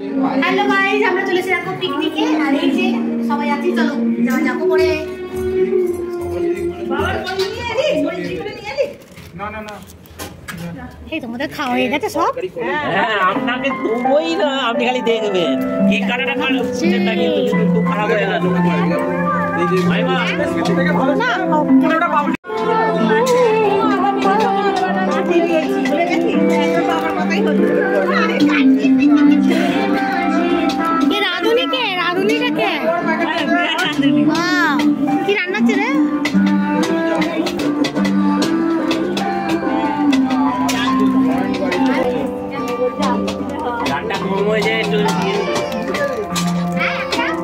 Hello guys, আমরা চলেছি দেখো পিকনিকে। আর এই যে সবাই আছি, চলো যাওয়া যাবো করে। বাবার বই নিয়ে এলি, বই করে নিয়ে এলি? না না না, এই তোমাদের খাওয়া হয়ে গেছে সব? হ্যাঁ, আপনাকে দুবই না, আপনি খালি দেখবেন কি কাটাটা খারাপ খুব খারাপ হয়ে গেল। ভাইমা না কি রান্না হচ্ছে রে? ডালটা কম হয়ে যায় একটু,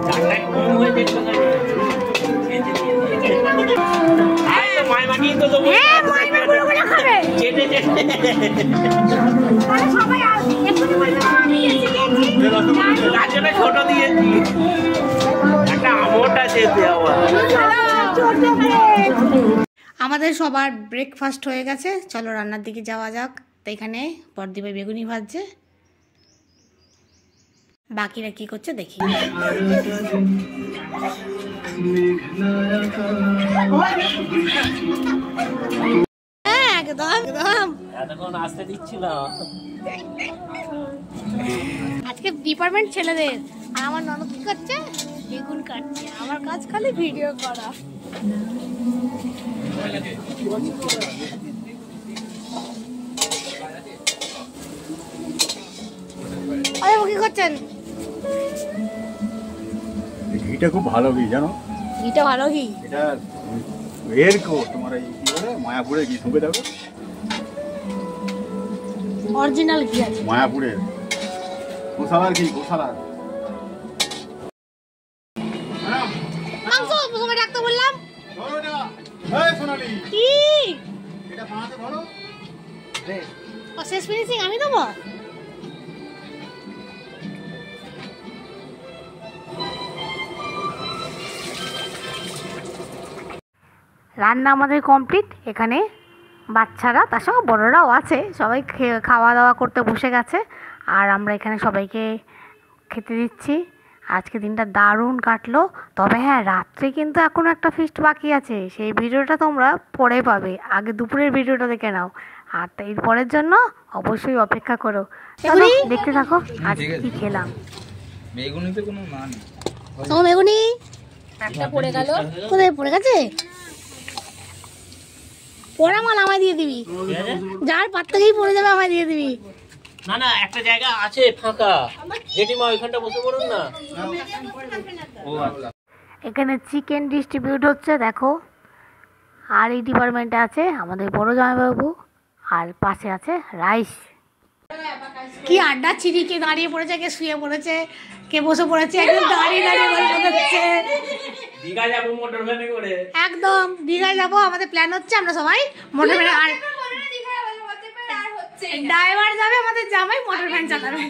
ডালটা কম হয়ে যায় একটু। মাইমা নিয়ে তো দেবো, চেটে চেটে গাছটা ছোট দিয়েছি, একটা আমটা চেপে আবার। আমাদের সবার ব্রেকফাস্ট হয়ে গেছে, চলো রান্নার দিকে যাওয়া যাক। তো এখানে পরদীপে বেগুনি ভাজছে, বাকিরা কি করছে দেখি। একদম একদম এতক্ষণ আসতে দিচ্ছিল। আজকে ডিপার্টমেন্ট ছেলেদের, আর আমার ননদ কি করছে? বেগুন কাটছে। আমার কাজ খালি ভিডিও করা। আরে ও কি করছেন? ঘিটা খুব ভালো ঘি, জানো? ঘিটা ভালো ঘি? এটা এর কো তোমার এই কি বলে মায়াপুরের ঘি, শুনবে দেখো। অরিজিনাল ঘি আছে মায়াপুরের গোশালার ঘি, গোশালার। মাংস প্রথমে রাখতে বললাম। ধরো না, এই সোনালি কি এটা বাঁধে ধরো। ও শেষ ফিনিশিং আমি দেবো? রান্না আমাদের কমপ্লিট। এখানে বাচ্চারা, তার সঙ্গে বড়রাও আছে, সবাই খাওয়া দাওয়া করতে বসে গেছে। আর আমরা এখানে সবাইকে খেতে দিচ্ছি। আজকে দিনটা দারুণ কাটলো। তবে হ্যাঁ, রাত্রে কিন্তু এখনও একটা ফিস্ট বাকি আছে, সেই ভিডিওটা তোমরা পরে পাবে। আগে দুপুরের ভিডিওটা দেখে নাও, আর এরপরের জন্য অবশ্যই অপেক্ষা করো। চলো দেখতে থাকো আজ কি খেলাম। বেগুনিতে কোনো মান নেই। তোমার বেগুনি একটা পড়ে গেল। কোথায় পড়ে গেছে? পড়া মাল আমায় দিয়ে দিবি, যার পাত থেকেই পড়ে যাবে আমায় দিয়ে দিবি। না না, একটা জায়গা আছে ফাঁকা, জেঠিমা ওইখানটা বসে পড়ুন না। এখানে চিকেন ডিস্ট্রিবিউট হচ্ছে দেখো। আর এই ডিপার্টমেন্টে আছে আমাদের বড় জামাইবাবু, আর পাশে আছে রাইস। কি আড্ডা ছিড়ি, কে দাঁড়িয়ে পড়েছে, কে শুয়ে পড়েছে, কে বসে পড়েছে, একদম দাঁড়িয়ে দাঁড়িয়ে গল্প করছে। দীঘা যাবো মোটর ভ্যানে করে। একদম দীঘায় যাবো, আমাদের প্ল্যান হচ্ছে আমরা সবাই মোটর ভ্যানে। আর ড্রাইভার যাবে আমাদের জামাই, মোটর ভ্যান চালাবে।